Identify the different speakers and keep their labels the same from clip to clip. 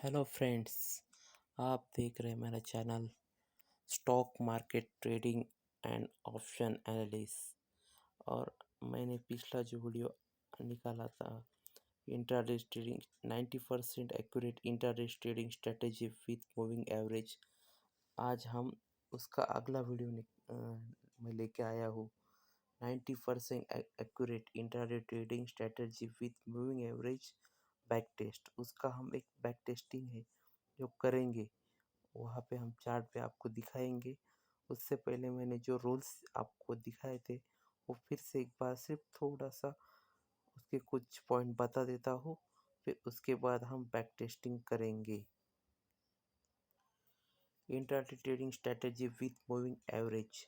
Speaker 1: Hello friends, आप देख रहे हैं मेरा channel stock market trading and option analysis. और मैंने पिछला जो वीडियो निकाला था intraday trading 90% accurate intraday trading strategy with moving average, आज हम उसका अगला वीडियो मैं लेके आया हूँ। 90% accurate intraday trading strategy with moving average back test, उसका हम एक बैक टेस्टिंग है जो करेंगे, वहाँ पे हम चार्ट पे आपको दिखाएंगे। उससे पहले मैंने जो रूल्स आपको दिखाए थे वो फिर से एक बार सिर्फ थोड़ा सा उसके कुछ पॉइंट बता देता हूँ, फिर उसके बाद हम बैक टेस्टिंग करेंगे। Intraday trading strategy with moving average,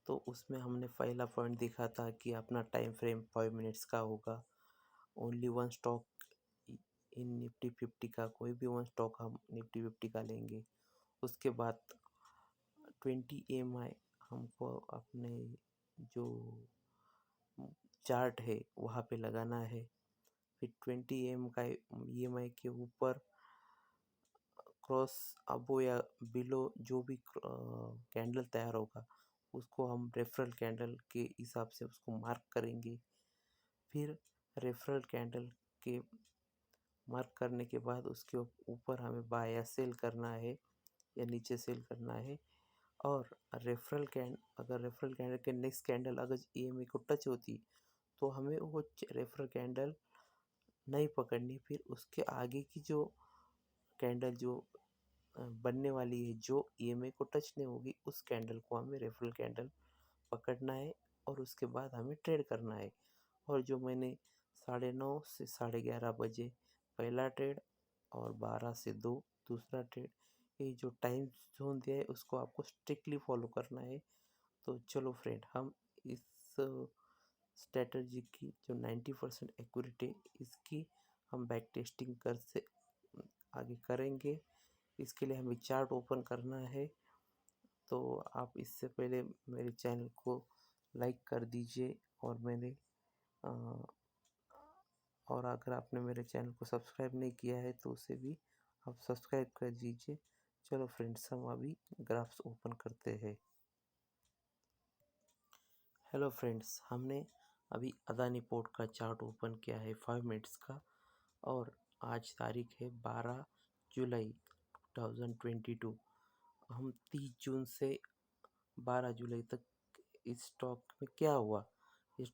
Speaker 1: तो उसमें हमने पहला पॉइंट देखा था कि अपना टाइम फ्रेम 5 मिनट्स का होगा। Only one stock in Nifty 50 का, कोई भी वन स्टॉक हम निफ्टी 50 का लेंगे। उसके बाद 20 EMI हमको अपने जो चार्ट है वहाँ पे लगाना है। फिर 20 EMI के ऊपर क्रॉस अबो या बिलो जो भी कैंडल तैयार होगा उसको हम रेफरल कैंडल के हिसाब से उसको मार्क करेंगे। फिर रेफरल कैंडल के मार्क करने के बाद उसके ऊपर हमें बाय या सेल करना है या नीचे सेल करना है। और अगर रेफरल कैंडल के नेक्स्ट कैंडल अगर EMI को टच होती तो हमें वो रेफरल कैंडल नहीं पकड़नी, फिर उसके आगे की जो कैंडल जो बनने वाली है जो EMI को टच नहीं होगी उस कैंडल को हमें रेफरल कैंडल पकड़ना है और उसके बाद हमें ट्रेड करना है। और जो मैंने 9:30 से 11:30 बजे पहला ट्रेड और 12 से 2 दूसरा ट्रेड, ये जो टाइम जोन दिया है उसको आपको स्ट्रिक्टली फॉलो करना है। तो चलो फ्रेंड, हम इस स्ट्रेटजी की जो 90% एक्यूरेट है इसकी हम बैक टेस्टिंग कर से आगे करेंगे। इसके लिए हमें चार्ट ओपन करना है, तो आप इससे पहले मेरे चैनल को लाइक कर दीजिए और और अगर आपने मेरे चैनल को सब्सक्राइब नहीं किया है तो उसे भी आप सब्सक्राइब कर दीजिए। चलो फ्रेंड्स, हम अभी ग्राफ्स ओपन करते हैं। हेलो फ्रेंड्स, हमने अभी अदानी पोर्ट का चार्ट ओपन किया है 5 मिनट्स का, और आज तारीख है 12 जुलाई 2022। हम 30 जून से 12 जुलाई तक इस स्टॉक में क्या हुआ, इस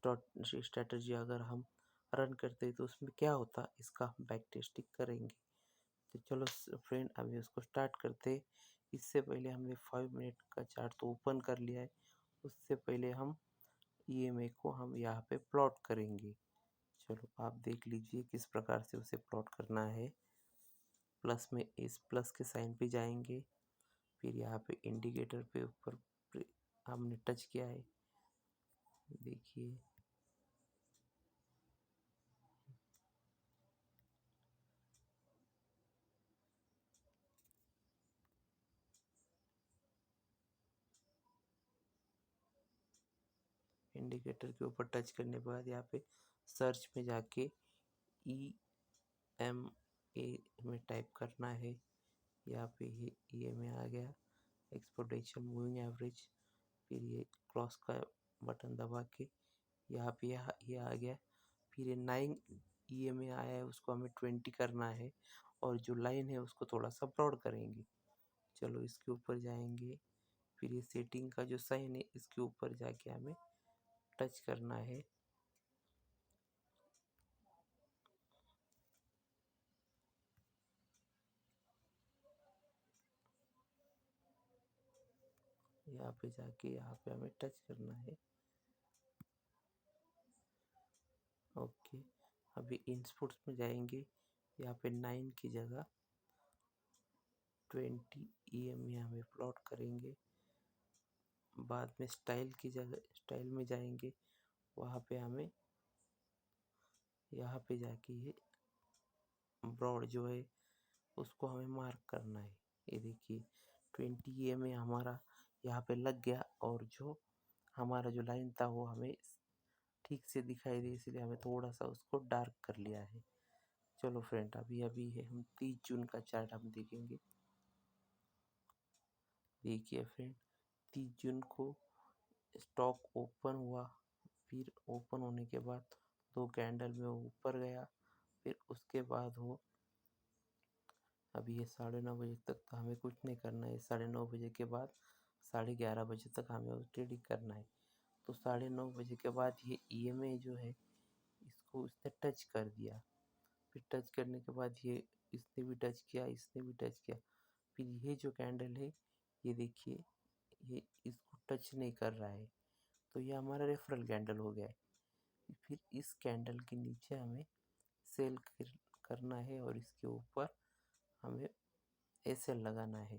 Speaker 1: स्ट्रेटजी अगर हम रन करते तो उसमें क्या होता, इसका बैक टेस्टिंग करेंगे। तो चलो फ्रेंड, अभी उसको स्टार्ट करते। इससे पहले हमने 5 मिनट का चार्ट तो ओपन कर लिया है, उससे पहले हम EMI को हम यहाँ पे प्लॉट करेंगे। चलो आप देख लीजिए किस प्रकार से उसे प्लॉट करना है। प्लस में इस प्लस के साइन पे जाएंगे, फिर यहाँ पे इंडिकेटर पे ऊपर हमने टच किया है, देखिए इंडिकेटर के ऊपर टच करने के बाद यहाँ पे सर्च में जाके EMA में टाइप करना है। यहाँ पे ये EMA आ गया, एक्सपोनेंशियल मूविंग एवरेज। फिर ये क्रॉस का बटन दबा के यहाँ पे ये आ गया। फिर ये 9 EMA आया है, उसको हमें 20 करना है और जो लाइन है उसको थोड़ा सा ब्रॉड करेंगे। चलो इसके ऊपर जाएंगे, फिर ये सेटिंग का जो साइन है इसके ऊपर जाके हमें टच करना है। यहाँ पे जाके यहाँ पे हमें टच करना है। ओके, अभी इनपुट्स में जाएंगे, यहाँ पे 9 की जगह 20 EMA हमें प्लॉट करेंगे। बाद में स्टाइल की जगह स्टाइल में जाएंगे, वहाँ पे हमें यहाँ पे जाके ये ब्रॉड जो है उसको हमें मार्क करना है। ये देखिए 20 EMA हमारा यहाँ पे लग गया, और जो हमारा जो लाइन था वो हमें ठीक से दिखाई दे, इसलिए हमें थोड़ा सा उसको डार्क कर लिया है। चलो फ्रेंड, अभी है हम 30 जून का चार्ट हम देखेंगे। देखिए फ्रेंड, 30 जून को स्टॉक ओपन हुआ, फिर ओपन होने के बाद 2 कैंडल में वो ऊपर गया, फिर उसके बाद वो अभी ये 9:30 बजे तक तो हमें कुछ नहीं करना है। 9:30 बजे के बाद 11:30 बजे तक हमें ट्रेडिंग करना है। तो 9:30 बजे के बाद ये ईएमए जो है, इसको इसने टच कर दिया। फिर टच करने के बाद ये इसने भी टच किया, इसने भी टच किया। फिर ये जो कैंडल है, ये देखिए, ये इसको टच नहीं कर रहा है, तो ये हमारा रेफरल कैंडल हो गया है। फिर इस कैंडल के नीचे हमें सेल करना है और इसके ऊपर हमें एसएल लगाना है।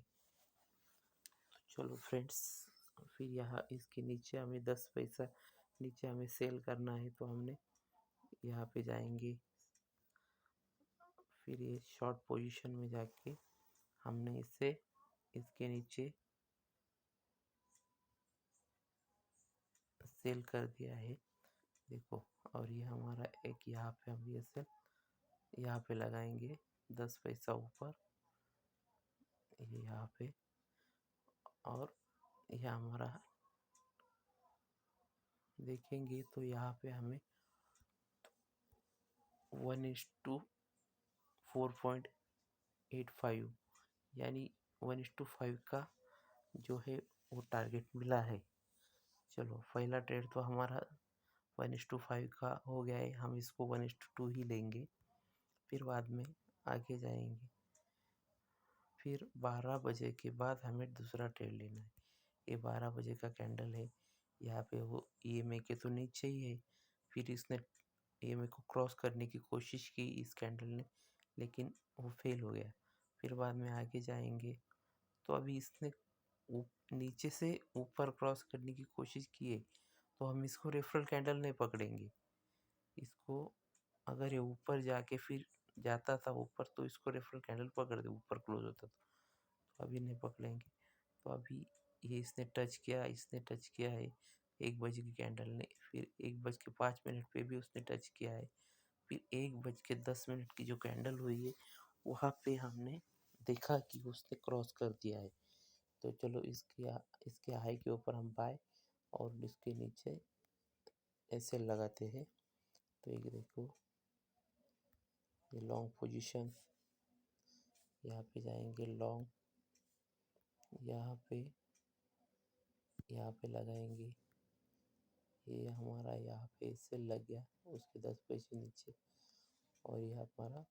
Speaker 1: तो चलो फ्रेंड्स, फिर यहाँ इसके नीचे हमें 10 पैसा नीचे हमें सेल करना है, तो हमने यहाँ पे जाएंगे। फिर ये शॉर्ट पोजीशन में जाके हमने इसे इसके नीचे सेल कर दिया है, देखो। और ये हमारा एक यहाँ पे हम ये सेल यहाँ पे लगाएंगे 10 पैसा ऊपर, ये यहाँ पे। और यह हमारा देखेंगे तो यहाँ पे हमें 1:4.85 यानी 1:5 का जो है वो टारगेट मिला है। चलो, पहला ट्रेड तो हमारा 1:5 का हो गया है, हम इसको 1:2 ही लेंगे, फिर बाद में आगे जाएंगे। फिर 12 बजे के बाद हमें दूसरा ट्रेड लेना है। ये 12 बजे का कैंडल है, यहाँ पे वो ईएमए के तो नीचे ही है। फिर इसने ईएमए को क्रॉस करने की कोशिश की इस कैंडल ने, लेकिन वो फेल हो गया। फिर बाद में आगे जाएंगे तो अभी इसने नीचे से ऊपर क्रॉस करने की कोशिश की है, तो हम इसको रेफरल कैंडल नहीं पकड़ेंगे। इसको अगर ये ऊपर जाके फिर जाता था ऊपर, तो इसको रेफरल कैंडल पकड़ दे, ऊपर क्लोज होता तो अभी नहीं पकड़ेंगे। तो अभी ये इसने टच किया, इसने टच किया है 1 बजे की कैंडल ने, फिर 1:05 पे भी उसने टच किया है। फिर 1:10 की जो कैंडल हुई है, वहाँ पे हमने देखा कि उसने क्रॉस कर दिया है। तो चलो इसके हाई के ऊपर हम बाय और इसके नीचे ऐसे लगाते हैं। तो ये देखो, ये लॉन्ग पोजीशन, यहाँ पे जाएंगे लॉन्ग, यहाँ पे लगाएंगे। ये हमारा यहाँ पे इससे लग गया उसके 10 पैसे नीचे, और ये हमारा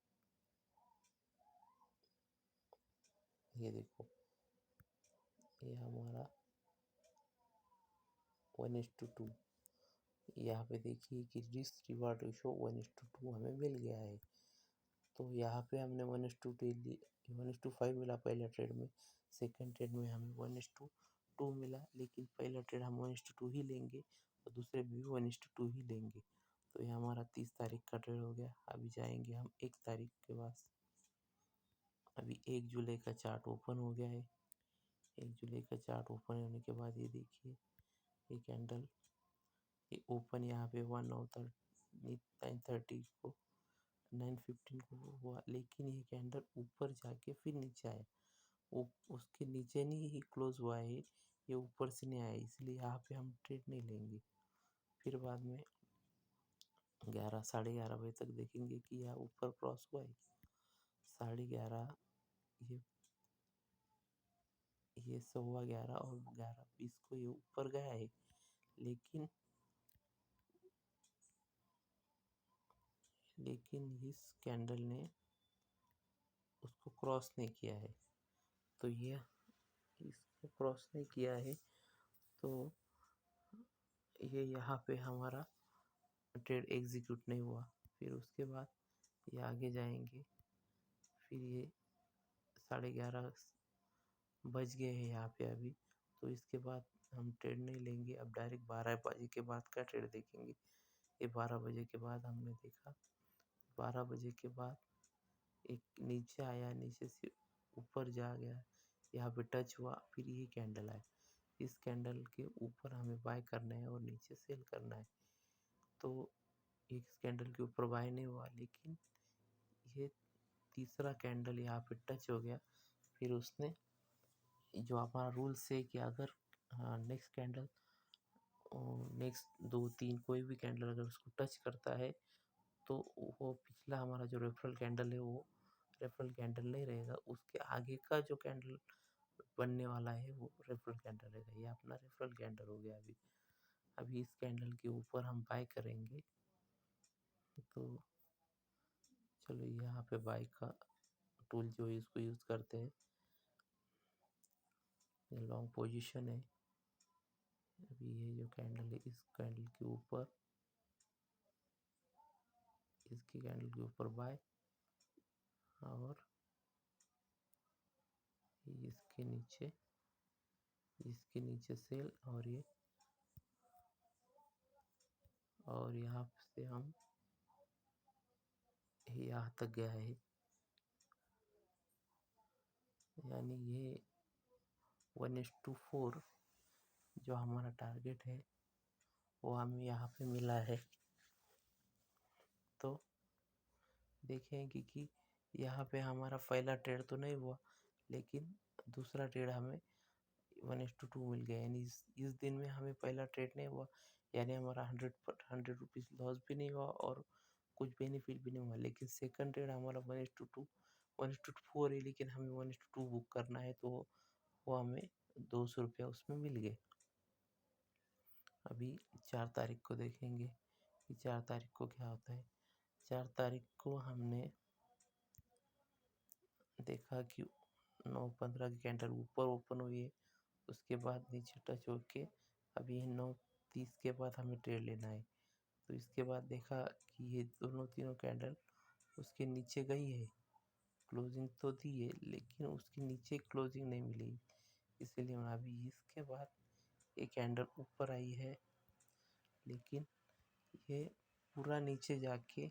Speaker 1: ये देखो, ये हमारा 1:2। यहाँ पे देखिए कि रिस्क रिवार्ड रेशो 1:2 हमें मिल गया है। तो यहाँ पे हमने 1:5 मिला पहले ट्रेड में, सेकंड ट्रेड में हमें 1:2 मिला, लेकिन पहला ट्रेड हम 1:2 ही लेंगे और दूसरे भी 1:2 ही लेंगे। तो ये हमारा 30 तारीख का ट्रेड हो गया। अभी जाएंगे हम 1 तारीख के बाद। अभी 1 जुलाई का चार्ट ओपन हो गया है। 1 जुलाई का चार्ट ओपन होने के बाद ये देखिए, ये कैंडल ये ओपन यहाँ पे 9:30 को 9:15 को हुआ, लेकिन ये कैंडल ऊपर जाके फिर नीचे आया। वो उसके नीचे नहीं ही क्लोज हुआ है, ये ऊपर से नहीं आया, इसलिए यहाँ पे हम ट्रेड नहीं लेंगे। फिर बाद में 11 साढ़े 11 बजे तक देखेंगे कि यह ऊपर क्रॉस हुआ है। 11:30 ये 11:15 और 11:20 को ये ऊपर गया है, लेकिन इस कैंडल ने उसको क्रॉस नहीं किया है। तो ये इसको क्रॉस नहीं किया है, तो ये यहाँ पे हमारा ट्रेड एग्जीक्यूट नहीं हुआ। फिर उसके बाद ये आगे जाएंगे, फिर ये 11:30 बज गए हैं यहाँ पे अभी, तो इसके बाद हम ट्रेड नहीं लेंगे। अब डायरेक्ट 12 बजे के बाद का ट्रेड देखेंगे। ये 12 बजे के बाद हमने देखा, 12 बजे के बाद एक नीचे आया, नीचे से ऊपर जा गया, यहाँ पे टच हुआ, फिर ये कैंडल आया। इस कैंडल के ऊपर हमें बाय करना है और नीचे सेल करना है। तो इस कैंडल के ऊपर बाय नहीं हुआ, लेकिन ये तीसरा कैंडल यहाँ पे टच हो गया, फिर उसने जो हमारा रूल्स है कि अगर नेक्स्ट कैंडल नेक्स्ट 2-3 कोई भी कैंडल अगर उसको टच करता है तो वो पिछला हमारा जो रेफरल कैंडल है वो रेफरल कैंडल नहीं रहेगा, उसके आगे का जो कैंडल बनने वाला है वो रेफरल कैंडल रहेगा। ये अपना रेफरल कैंडल हो गया। अभी इस कैंडल के ऊपर हम बाय करेंगे, तो चलो यहाँ पे बाय का टूल जो है इसको यूज़ करते हैं। ये लॉन्ग पोजीशन है। अभी ये जो कैंडल है इस कैंडल के ऊपर, इसकी कैंडल के ऊपर बाय, और इसके नीचे सेल, और यहाँ से हम यहाँ तक गया है, यानी ये 1:4 जो हमारा टारगेट है वो हमें यहाँ पे मिला है। तो देखेंगे कि यहाँ पे हमारा पहला ट्रेड तो नहीं हुआ, लेकिन दूसरा ट्रेड हमें 1:2 मिल गया। यानी इस दिन में हमें पहला ट्रेड नहीं हुआ, यानी हमारा 100 रुपीज़ लॉस भी नहीं हुआ और कुछ बेनिफिट भी नहीं हुआ। लेकिन सेकंड ट्रेड हमारा 1:2 1:4 है, लेकिन हमें 1:2 बुक करना है, तो वो हमें 200 रुपया उसमें मिल गए। अभी 4 तारीख को देखेंगे कि 4 तारीख को क्या होता है। 4 तारीख को हमने देखा कि 9:15 की कैंडल ऊपर ओपन हुई है, उसके बाद नीचे टच होके अभी 9:30 के बाद हमें ट्रेड लेना है। तो इसके बाद देखा कि ये तीनों कैंडल उसके नीचे गई है, क्लोजिंग तो दी है लेकिन उसके नीचे क्लोजिंग नहीं मिली, इसीलिए अभी इसके बाद एक कैंडल ऊपर आई है, लेकिन ये पूरा नीचे जाके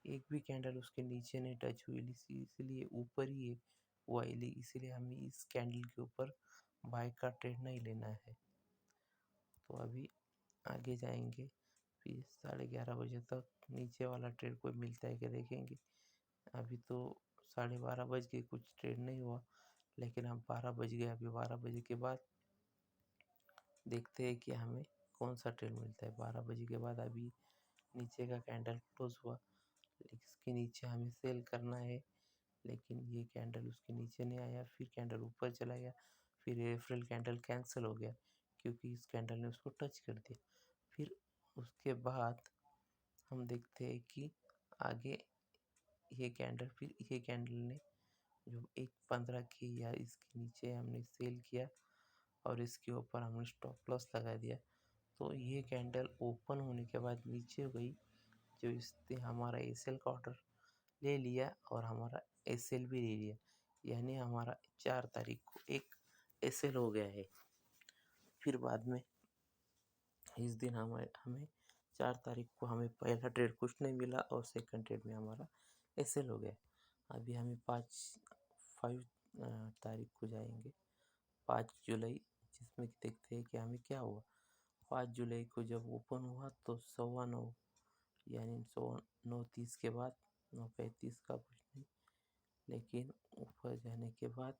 Speaker 1: एक भी कैंडल उसके नीचे नहीं टच हुई, इसलिए ऊपर ही है वो आई, इसीलिए हमें इस कैंडल के ऊपर बाय का ट्रेड नहीं लेना है। तो अभी आगे जाएंगे, फिर 11:30 बजे तक नीचे वाला ट्रेड कोई मिलता है कि देखेंगे। अभी तो 12:30 बज गए, कुछ ट्रेड नहीं हुआ, लेकिन हम 12 बज गए। अभी 12 बजे के बाद देखते हैं कि हमें कौन सा ट्रेड मिलता है। 12 बजे के बाद अभी नीचे का कैंडल क्लोज हुआ, इसके नीचे हमें सेल करना है, लेकिन ये कैंडल उसके नीचे नहीं आया, फिर कैंडल ऊपर चला गया, फिर रेफरल कैंडल कैंसिल हो गया क्योंकि इस कैंडल ने उसको टच कर दिया। फिर उसके बाद हम देखते हैं कि आगे ये कैंडल ने जो 1:15 की या इसके नीचे हमने सेल किया और इसके ऊपर हमने स्टॉप लॉस लगा दिया। तो ये कैंडल ओपन होने के बाद नीचे गई, जो इसने हमारा एसएल का ऑर्डर ले लिया और हमारा एसएल भी ले लिया, यानी हमारा 4 तारीख को एक एसएल हो गया है। फिर बाद में इस दिन हमें 4 तारीख को हमें पहला ट्रेड कुछ नहीं मिला और सेकंड ट्रेड में हमारा एसएल हो गया। अभी हमें 5 तारीख को जाएंगे, 5 जुलाई, जिसमें देखते हैं कि हमें क्या हुआ। 5 जुलाई को जब ओपन हुआ तो 9:15, यानी 9:30 के बाद 9:35 का कुछ नहीं, लेकिन ऊपर जाने के बाद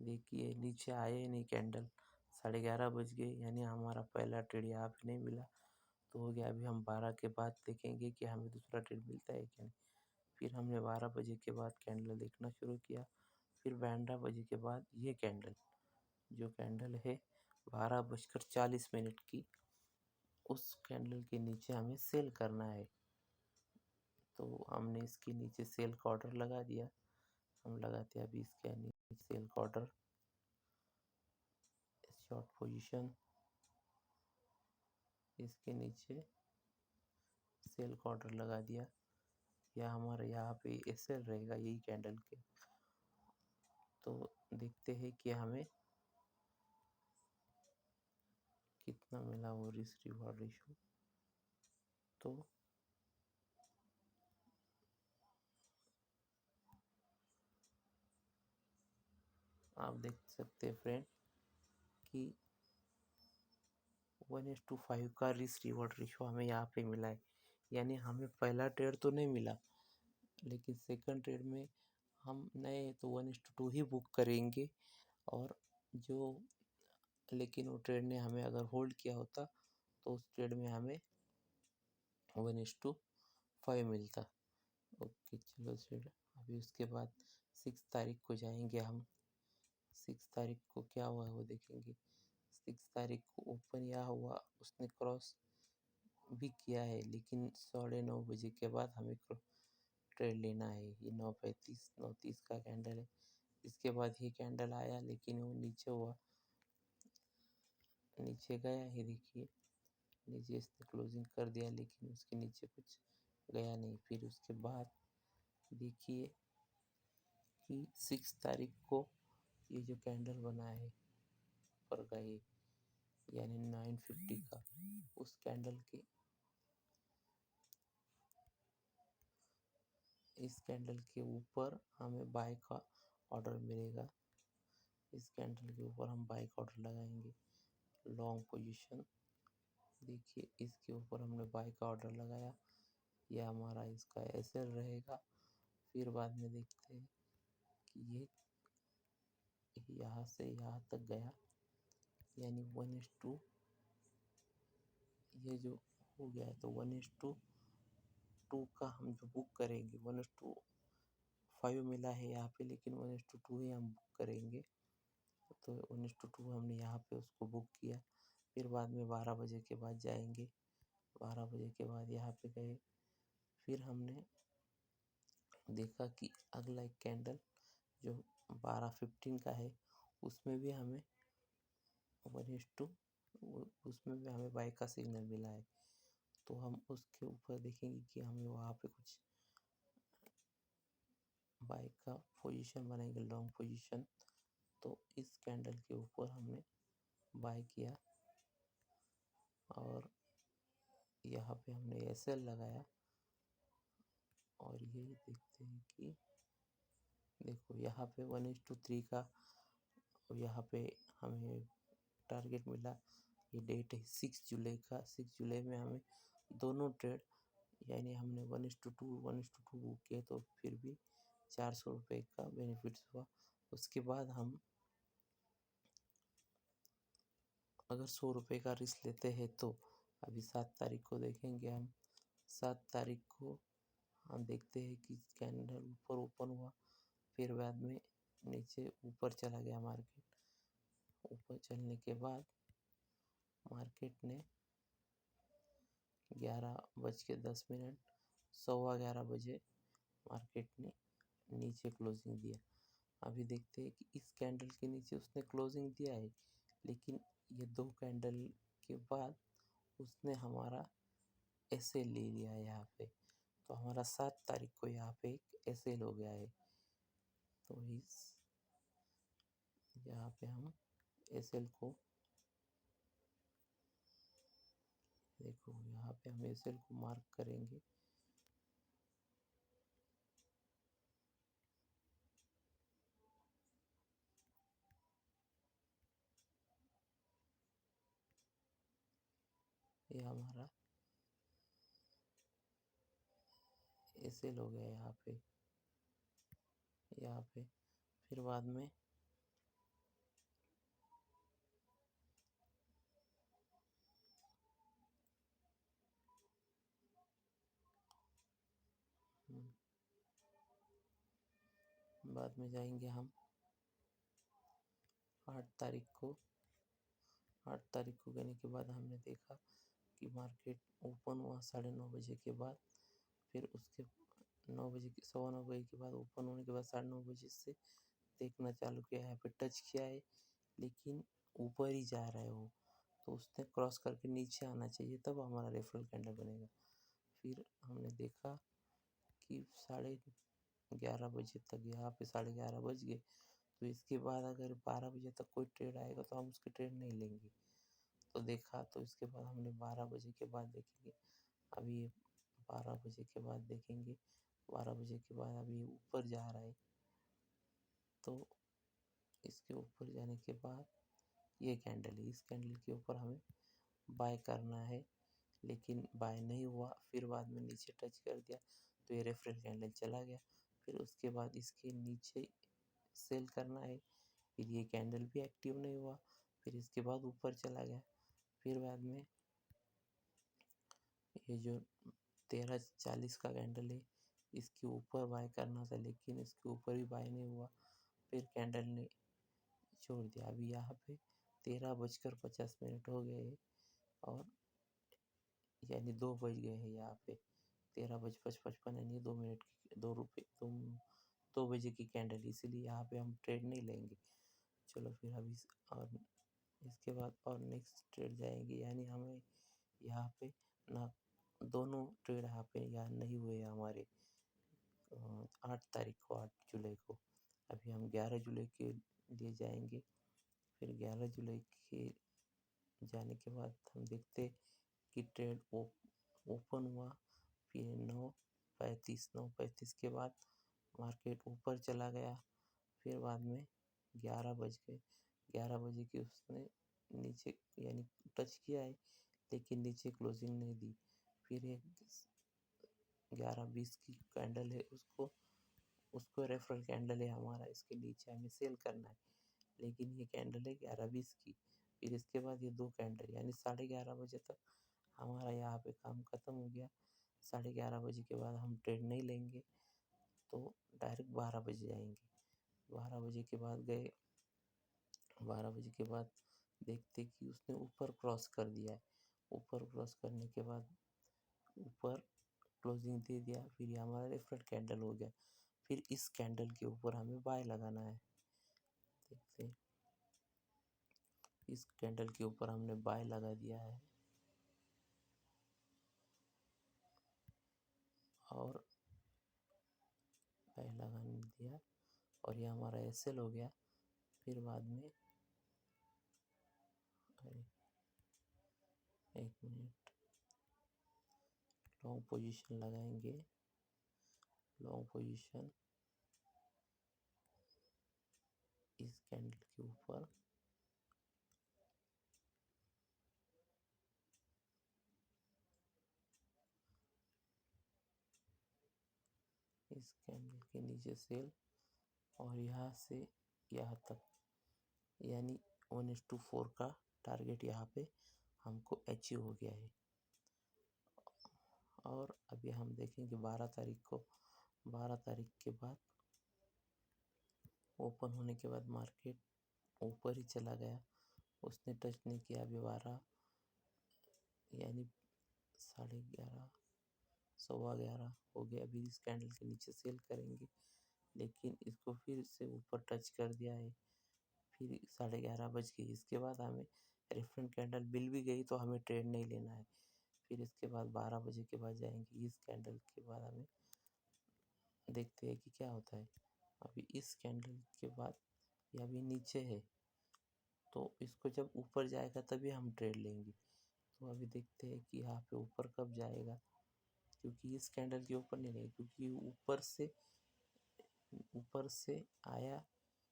Speaker 1: देखिए नीचे आए नहीं कैंडल। 11:30 बज गए, यानी हमारा पहला ट्रेड यहाँ पे नहीं मिला, तो हो गया। अभी हम 12 के बाद देखेंगे कि हमें दूसरा ट्रेड मिलता है क्या नहीं। फिर हमने 12 बजे के बाद कैंडल देखना शुरू किया, फिर 12 बजे के बाद ये कैंडल जो कैंडल है 12:40 की, उस कैंडल के नीचे हमें सेल करना है। तो हमने इसके नीचे सेल का ऑर्डर लगा दिया। हम लगाते हैं अभी इसके नीचे सेल का ऑर्डर, शॉर्ट पोजीशन, इसके नीचे सेल का ऑर्डर लगा दिया। या हमारा यहाँ पे एसएल रहेगा यही कैंडल के। तो देखते हैं कि हमें कितना मिला वो रिस्क रिवॉर्ड रेशो। तो आप देख सकते हैं फ्रेंड कि 1:5 का रिस्क रिवॉर्ड रेशो हमें यहाँ पे मिला है, यानी हमें पहला ट्रेड तो नहीं मिला, लेकिन सेकंड ट्रेड में हम नए तो 1:2 ही बुक करेंगे। और जो लेकिन वो ट्रेड ने हमें अगर होल्ड किया होता तो उस ट्रेड में हमें 1:5 मिलता। ओके चलो ट्रेड। अभी उसके बाद 6 तारीख को जाएंगे हम। 6 तारीख को क्या हुआ वो देखेंगे। 6 तारीख को ओपन या हुआ, उसने क्रॉस भी किया है, लेकिन 9:30 बजे के बाद हमें ट्रेड लेना है। ये 9:35 9:30 का कैंडल है। इसके बाद ये कैंडल आया लेकिन वो नीचे हुआ, नीचे गया। ये देखिए नीचे इसने क्लोजिंग कर दिया लेकिन उसके नीचे कुछ गया नहीं। फिर उसके बाद देखिए कि 6 तारीख को ये जो कैंडल बना है ऊपर का, ये यानी 9:50 का, उस कैंडल के इस कैंडल के ऊपर हमें बाय का ऑर्डर मिलेगा। इस कैंडल के ऊपर हम बाय का ऑर्डर लगाएंगे, लॉन्ग पोजीशन। देखिए इसके ऊपर हमने बाय का ऑर्डर लगाया, यह हमारा इसका एसएल रहेगा। फिर बाद में देखते हैं कि ये यहाँ से यहाँ तक गया, यानी 1:2 ये जो हो गया। तो 1:2 का हम जो बुक करेंगे, 1:5 मिला है यहाँ पे, लेकिन 1:2 ही हम बुक करेंगे। तो 1:2 हमने यहाँ पे उसको बुक किया। फिर बाद में 12 बजे के बाद जाएंगे। 12 बजे के बाद यहाँ पे गए। फिर हमने देखा कि अगला एक कैंडल जो 12:15 का है, उसमें भी हमें 1:2 उसमें भी हमें बाय का सिग्नल मिला है। तो हम उसके ऊपर देखेंगे कि हमें वहाँ पे कुछ बाय का पोजीशन बनाएंगे, लॉन्ग पोजीशन। तो इस कैंडल के ऊपर हमने बाय किया और यहाँ पे हमने एसएल लगाया। और ये देखते हैं कि देखो यहाँ पे 1:3 का यहाँ पे हमें टारगेट मिला। ये डेट है 6 जुलाई का। 6 जुलाई में हमें दोनों ट्रेड, यानी हमने 1:2 बुक किया तो फिर भी 400 रुपये का बेनिफिट्स हुआ। उसके बाद हम अगर 100 रुपये का रिस्क लेते हैं तो अभी 7 तारीख को देखेंगे हम। 7 तारीख को हम देखते हैं कि कैंडल ऊपर ओपन हुआ, फिर बाद में नीचे ऊपर चला गया मार्केट। ऊपर चलने के बाद मार्केट ने 11:10, 11:15 मार्केट ने नीचे क्लोजिंग दिया। अभी देखते हैं कि इस कैंडल के नीचे उसने क्लोजिंग दिया है, लेकिन ये 2 कैंडल के बाद उसने हमारा एसएल ले लिया है यहाँ पे। तो हमारा 7 तारीख को यहाँ पे एक एसएल हो गया है। तो इस यहाँ पे हम एसएल को देखो, यहाँ पे हम एसएल को मार्क करेंगे। ये हमारा एसएल हो गया यहाँ पे। फिर बाद में जाएंगे हम 8 तारीख को। 8 तारीख को गने के बाद हमने देखा कि मार्केट ओपन हुआ 9:30 बजे के बाद। फिर उसके 9 बजे 9:15 के बाद ओपन होने के बाद 9:30 से देखना चालू किया। यहाँ पे टच किया है लेकिन ऊपर ही जा रहा है वो, तो उसने क्रॉस करके नीचे आना चाहिए, तब हमारा रेफरल कैंडल बनेगा। फिर हमने देखा कि 11:30 बजे तक, यहाँ पे 11:30 बज गए। तो इसके बाद अगर 12 बजे तक कोई ट्रेड आएगा तो हम उसकी ट्रेड नहीं लेंगे। तो देखा, तो इसके बाद हमने 12 बजे के बाद देखेंगे। अभी 12 बजे के बाद देखेंगे। 12 बजे के बाद अभी ऊपर जा रहा है, तो इसके ऊपर जाने के बाद ये कैंडल है। इस कैंडल के ऊपर हमें बाय करना है, लेकिन बाय नहीं हुआ। फिर बाद में नीचे टच कर दिया तो ये रेफरल कैंडल चला गया। फिर उसके बाद इसके नीचे सेल करना है, फिर ये कैंडल भी एक्टिव नहीं हुआ, फिर इसके बाद ऊपर चला गया। फिर बाद में ये जो 1340 का कैंडल है, इसके ऊपर बाय करना था, लेकिन इसके ऊपर भी बाय नहीं हुआ, फिर कैंडल ने छोड़ दिया। अभी यहाँ पे 13:50 हो गए हैं, और यानी 2 बज गए हैं यहाँ पे। 13:55 यानी 2 मिनट की 2 रुपये 2 बजे की कैंडल, इसीलिए यहाँ पे हम ट्रेड नहीं लेंगे। चलो फिर अभी और इसके बाद और नेक्स्ट ट्रेड जाएंगे, यानी हमें यहाँ पे ना दोनों ट्रेड यहाँ पे यहाँ नहीं हुए हमारे 8 तारीख को, 8 जुलाई को। अभी हम 11 जुलाई के लिए जाएंगे। फिर 11 जुलाई के जाने के बाद हम देखते कि ट्रेड ओपन हुआ। फिर 9:35 के बाद मार्केट ऊपर चला गया। फिर बाद में 11 बज गए, 11 बजे की उसने नीचे यानी टच किया है, लेकिन नीचे क्लोजिंग नहीं दी। फिर एक 11:20 की कैंडल है, उसको रेफरल कैंडल है हमारा, इसके नीचे हमें सेल करना है, लेकिन ये कैंडल है 11:20 की। फिर इसके बाद ये 2 कैंडल यानी 11:30 बजे तक हमारा यहाँ पे काम ख़त्म हो गया। 11:30 बजे के बाद हम ट्रेड नहीं लेंगे, तो डायरेक्ट 12 बजे जाएंगे। 12 बजे के बाद गए, 12 बजे के बाद देखते कि उसने ऊपर क्रॉस कर दिया है। ऊपर क्रॉस करने के बाद ऊपर क्लोजिंग दे दिया। फिर ये हमारा रेफरल कैंडल हो गया। फिर इस कैंडल के ऊपर हमें बाय लगाना है। देखते हैं, इस कैंडल के ऊपर हमने बाय लगा दिया है, और बाय लगाने दिया, और ये हमारा एसएल हो गया। फिर बाद में अरे 1 मिनट, लॉन्ग पोजीशन लगाएंगे। लॉन्ग पोजीशन इस कैंडल के ऊपर, इस कैंडल के नीचे सेल, और यहाँ से यहाँ तक यानी 1:4 का टारगेट यहाँ पे हमको अचीव हो गया है। और अभी हम देखेंगे 12 तारीख को, 12 तारीख के बाद ओपन होने के बाद मार्केट ऊपर ही चला गया, उसने टच नहीं किया। अभी 12 यानी 11:30 11:15 हो गया। अभी इस कैंडल के नीचे सेल करेंगे, लेकिन इसको फिर से ऊपर टच कर दिया है। फिर 11:30 बज गई। इसके बाद हमें रेफरेंस कैंडल मिल भी गई तो हमें ट्रेड नहीं लेना है। फिर इसके बाद 12 बजे के बाद जाएंगे। इस कैंडल के बाद हमें देखते हैं कि क्या होता है। अभी इस कैंडल के बाद ये अभी नीचे है, तो इसको जब ऊपर जाएगा तभी हम ट्रेड लेंगे। तो अभी देखते हैं कि यहाँ पे ऊपर कब जाएगा, क्योंकि इस कैंडल के ऊपर नहीं रहेगा, क्योंकि ऊपर से आया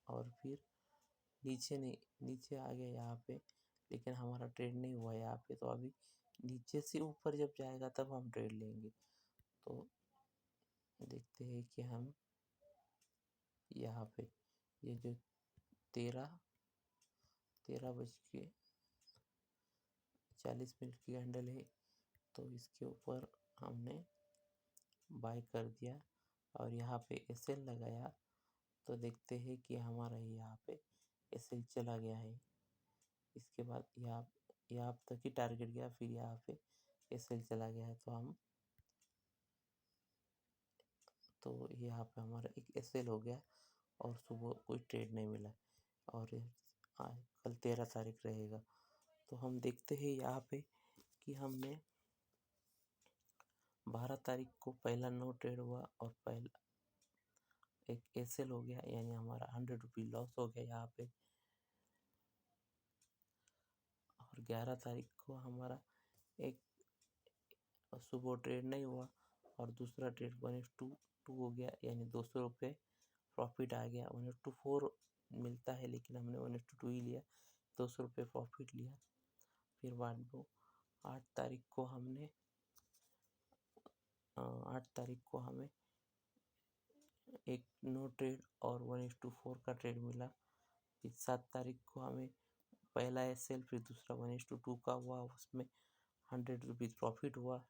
Speaker 1: और फिर नीचे नहीं, नीचे आ गया यहाँ पे, लेकिन हमारा ट्रेड नहीं हुआ यहाँ पे। तो अभी नीचे से ऊपर जब जाएगा तब हम ट्रेड लेंगे। तो देखते हैं कि हम यहाँ पे ये जो 13:40 की कैंडल है, तो इसके ऊपर हमने बाय कर दिया और यहाँ पे एसएल लगाया। तो देखते हैं कि हमारा यहाँ पे एसएल चला गया है। इसके बाद यहाँ तक ही टारगेट गया, फिर यहाँ पे एसएल चला गया है। तो यहाँ पे हमारा एक एसएल हो गया, और सुबह कोई ट्रेड नहीं मिला, और कल 13 तारीख रहेगा। तो हम देखते हैं यहाँ पे कि हमने 12 तारीख को पहला नो ट्रेड हुआ, और पहला एक एसएल हो गया, यानी हमारा 100 रुपये लॉस हो गया यहाँ पे। और 11 तारीख को हमारा एक सुबह ट्रेड नहीं हुआ, और दूसरा ट्रेड 1:2 हो गया, यानी 200 रुपये प्रॉफिट आ गया। 1:4 मिलता है, लेकिन हमने 1:2 ही लिया, 200 रुपये प्रॉफिट लिया। फिर बाद में 8 तारीख को हमने 8 तारीख को हमें एक नो ट्रेड और 1:4 का ट्रेड मिला। फिर 7 तारीख को हमें पहला एसएल फिर दूसरा 1:2 का हुआ, उसमें 100 रुपीज़ प्रॉफिट हुआ।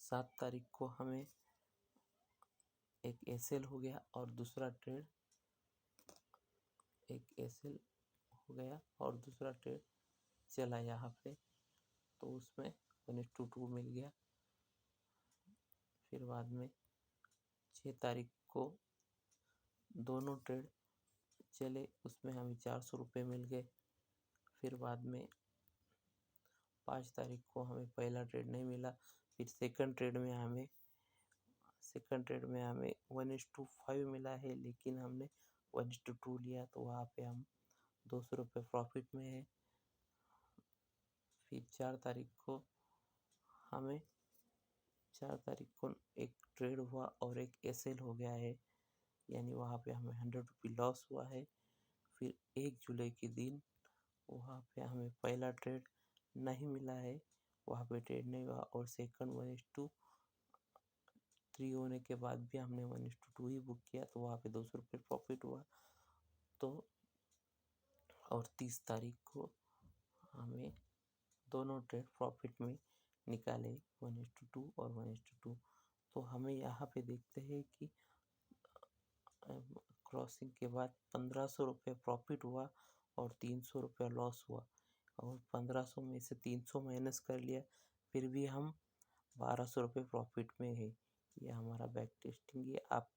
Speaker 1: 7 तारीख को हमें एक एसएल हो गया और दूसरा ट्रेड एक एसएल हो गया और दूसरा ट्रेड चला यहाँ पे, तो उसमें 1:2 मिल गया। फिर बाद में 6 तारीख को दोनों ट्रेड चले, उसमें हमें 400 रुपये मिल गए। फिर बाद में 5 तारीख को हमें पहला ट्रेड नहीं मिला। फिर सेकंड ट्रेड में हमें 1:5 मिला है, लेकिन हमने 1:2 लिया, तो वहाँ पे हम 200 रुपये प्रॉफिट में है। फिर 4 तारीख को एक ट्रेड हुआ और एक एसएल हो गया है, यानी वहाँ पे हमें 100 रुपये लॉस हुआ है। फिर 1 जुलाई के दिन वहाँ पे हमें पहला ट्रेड नहीं मिला है, वहाँ पे ट्रेड नहीं हुआ, और सेकंड 1:3 होने के बाद भी हमने 1:2 ही बुक किया, तो वहाँ पे 200 रुपये प्रॉफिट हुआ। तो और 30 तारीख को हमें दोनों ट्रेड प्रॉफिट में निकाले, 1:2 और 1:2। तो हमें यहाँ पे देखते हैं कि क्रॉसिंग के बाद 1500 रुपये प्रॉफिट हुआ और 300 रुपये लॉस हुआ, और 1500 में से 300 माइनस कर लिया, फिर भी हम 1200 रुपये प्रॉफिट में है। ये हमारा बैक टेस्टिंग है। आप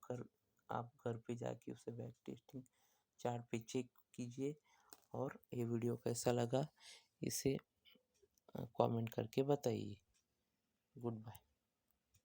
Speaker 1: घर पे जाके उसे बैक टेस्टिंग चार्ट पे चेक कीजिए, और ये वीडियो कैसा लगा इसे कमेंट करके बताइए। Good bye.